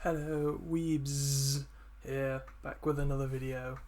Hello, Weebs here, back with another video.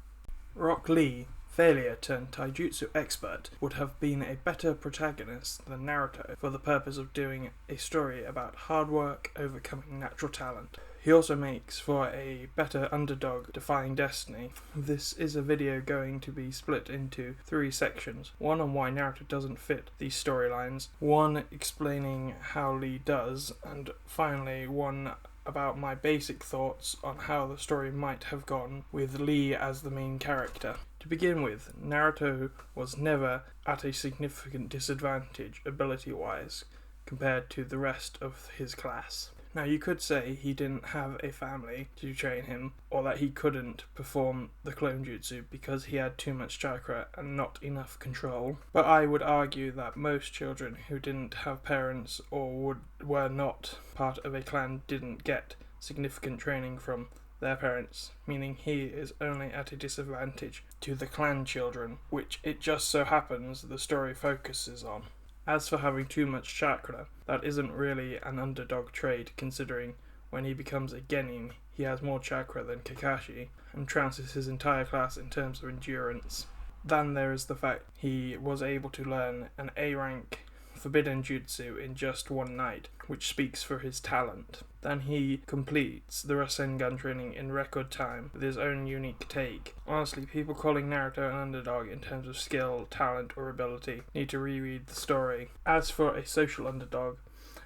Rock Lee, failure turned taijutsu expert, would have been a better protagonist than Naruto for the purpose of doing a story about hard work overcoming natural talent. He also makes for a better underdog defying destiny. This is a video going to be split into 3 sections. One on why Naruto doesn't fit these storylines, one explaining how Lee does, and finally one about my basic thoughts on how the story might have gone with Lee as the main character. To begin with, Naruto was never at a significant disadvantage ability-wise compared to the rest of his class. Now, you could say he didn't have a family to train him, or that he couldn't perform the clone jutsu because he had too much chakra and not enough control. But I would argue that most children who didn't have parents or were not part of a clan didn't get significant training from their parents, meaning he is only at a disadvantage to the clan children, which it just so happens the story focuses on. As for having too much chakra, that isn't really an underdog trait, considering when he becomes a genin, he has more chakra than Kakashi, and trounces his entire class in terms of endurance. Then there is the fact he was able to learn an A-rank forbidden jutsu in just one night, which speaks for his talent. Then he completes the Rasengan training in record time with his own unique take. Honestly, people calling Naruto an underdog in terms of skill, talent, or ability need to reread the story. As for a social underdog,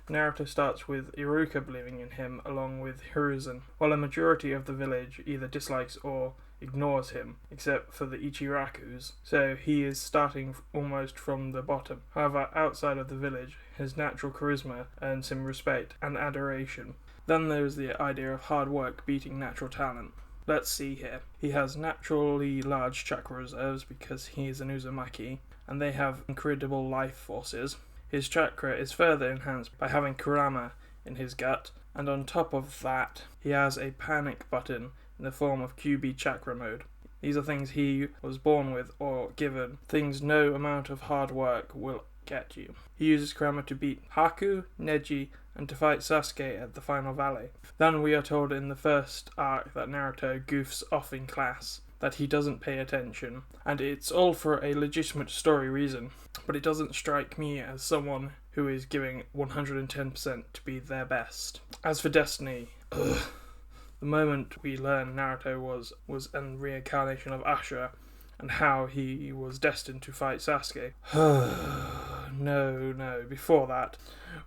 Naruto starts with Iruka believing in him along with Hiruzen, while a majority of the village either dislikes or ignores him, except for the Ichirakus, so he is starting almost from the bottom. However, outside of the village, his natural charisma earns him respect and adoration. Then there is the idea of hard work beating natural talent. Let's see here. He has naturally large chakra reserves because he is an Uzumaki, and they have incredible life forces. His chakra is further enhanced by having Kurama in his gut, and on top of that, he has a panic button in the form of QB chakra mode. These are things he was born with or given, things no amount of hard work will get you. He uses Kurama to beat Haku, Neji, and to fight Sasuke at the final valley. Then we are told in the first arc that Naruto goofs off in class, that he doesn't pay attention, and it's all for a legitimate story reason, but it doesn't strike me as someone who is giving 110% to be their best. As for destiny, the moment we learn Naruto was a reincarnation of Ashura, and how he was destined to fight Sasuke. No, before that,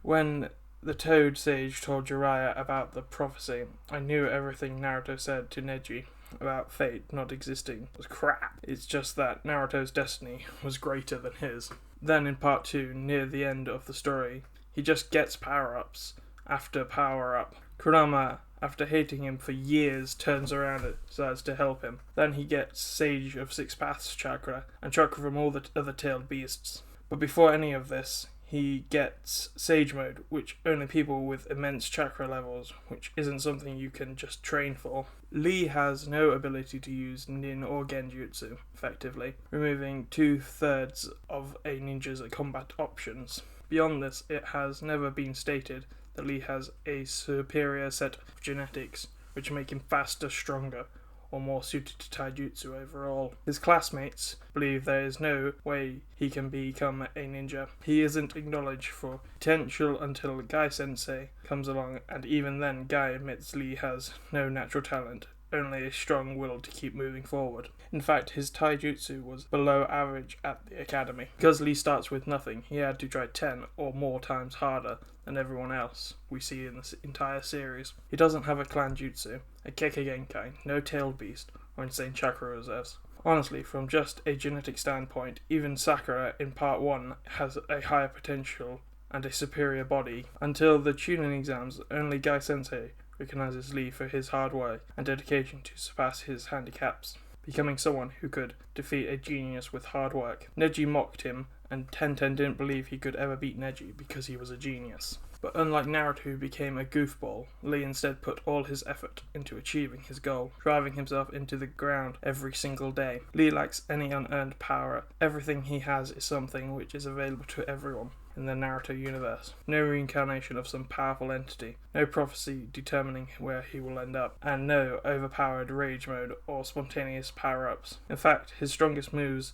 when the Toad Sage told Jiraiya about the prophecy, I knew everything Naruto said to Neji about fate not existing was crap. It's just that Naruto's destiny was greater than his. Then in part 2, near the end of the story, he just gets power-ups after power-up. Kurama, after hating him for years, turns around and decides to help him. Then he gets Sage of Six Paths chakra, and chakra from all the other tailed beasts. But before any of this, he gets Sage mode, which only people with immense chakra levels, which isn't something you can just train for. Lee has no ability to use nin or genjutsu, effectively, removing 2/3 of a ninja's combat options. Beyond this, it has never been stated that Lee has a superior set of genetics, which make him faster, stronger, or more suited to taijutsu overall. His classmates believe there is no way he can become a ninja. He isn't acknowledged for potential until Guy Sensei comes along, and even then Guy admits Lee has no natural talent, only a strong will to keep moving forward. In fact, his taijutsu was below average at the academy. Because Lee starts with nothing, he had to try 10 or more times harder than everyone else we see in this entire series. He doesn't have a clan jutsu, a Kekkei Genkai, no tailed beast, or insane chakra reserves. Honestly, from just a genetic standpoint, even Sakura in part 1 has a higher potential and a superior body. Until the Chunin exams, only Guy Sensei recognizes Lee for his hard work and dedication to surpass his handicaps, becoming someone who could defeat a genius with hard work. Neji mocked him, and Tenten didn't believe he could ever beat Neji because he was a genius. But unlike Naruto, who became a goofball, Lee instead put all his effort into achieving his goal, driving himself into the ground every single day. Lee lacks any unearned power. Everything he has is something which is available to everyone. in the Naruto universe. No reincarnation of some powerful entity, no prophecy determining where he will end up, and no overpowered rage mode or spontaneous power-ups. In fact, his strongest moves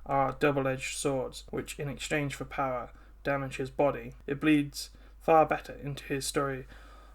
are double-edged swords, which in exchange for power damage his body. It bleeds far better into his story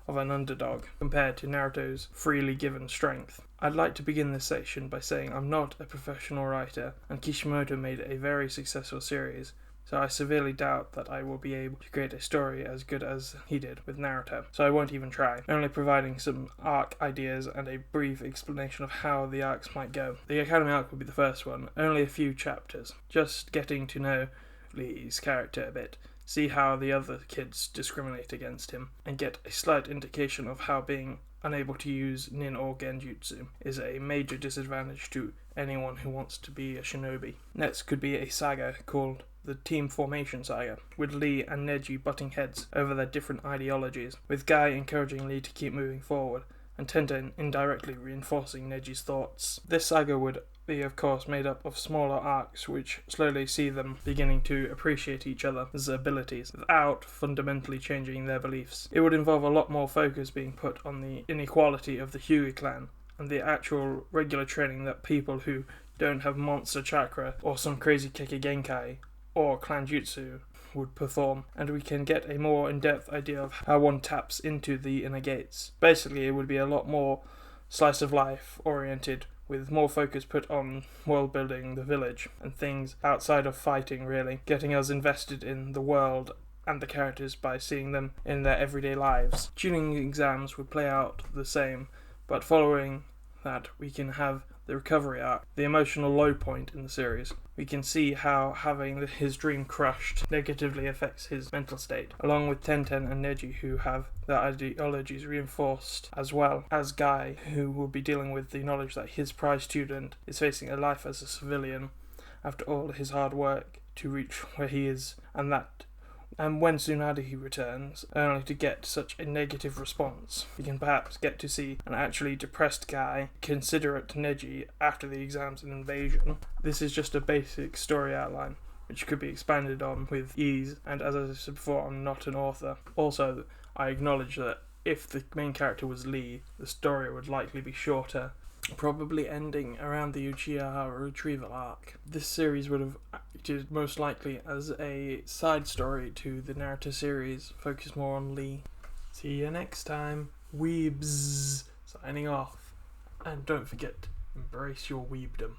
of an underdog compared to Naruto's freely given strength. I'd like to begin this section by saying I'm not a professional writer, and Kishimoto made a very successful series, so I severely doubt that I will be able to create a story as good as he did with Naruto, so I won't even try, only providing some arc ideas and a brief explanation of how the arcs might go. The Academy arc will be the first one, only a few chapters, just getting to know Lee's character a bit, see how the other kids discriminate against him, and get a slight indication of how being unable to use nin or genjutsu is a major disadvantage to anyone who wants to be a shinobi. Next could be a saga called the Team Formation Saga, with Lee and Neji butting heads over their different ideologies, with Guy encouraging Lee to keep moving forward, and Tenten indirectly reinforcing Neji's thoughts. This saga would be, of course, made up of smaller arcs which slowly see them beginning to appreciate each other's abilities without fundamentally changing their beliefs. It would involve a lot more focus being put on the inequality of the Hyuga clan and the actual regular training that people who don't have monster chakra or some crazy Kekkei Genkai or clan jutsu would perform, and we can get a more in-depth idea of how one taps into the inner gates. Basically, it would be a lot more slice of life oriented, with more focus put on world building the village and things outside of fighting, really, getting us invested in the world and the characters by seeing them in their everyday lives. Tuning exams would play out the same, but following that we can have the recovery arc, the emotional low point in the series. We can see how having his dream crushed negatively affects his mental state, along with Tenten and Neji, who have their ideologies reinforced, as well as Guy, who will be dealing with the knowledge that his prize student is facing a life as a civilian after all his hard work to reach where he is, and when Tsunade returns, only to get such a negative response. We can perhaps get to see an actually depressed Guy, considerate Neji after the exams and invasion. This is just a basic story outline, which could be expanded on with ease, and as I said before, I'm not an author. Also, I acknowledge that if the main character was Lee, the story would likely be shorter, probably ending around the Uchiha retrieval arc. This series would have acted most likely as a side story to the Naruto series, focused more on Lee. See you next time, weebs, signing off, and don't forget, embrace your weebdom.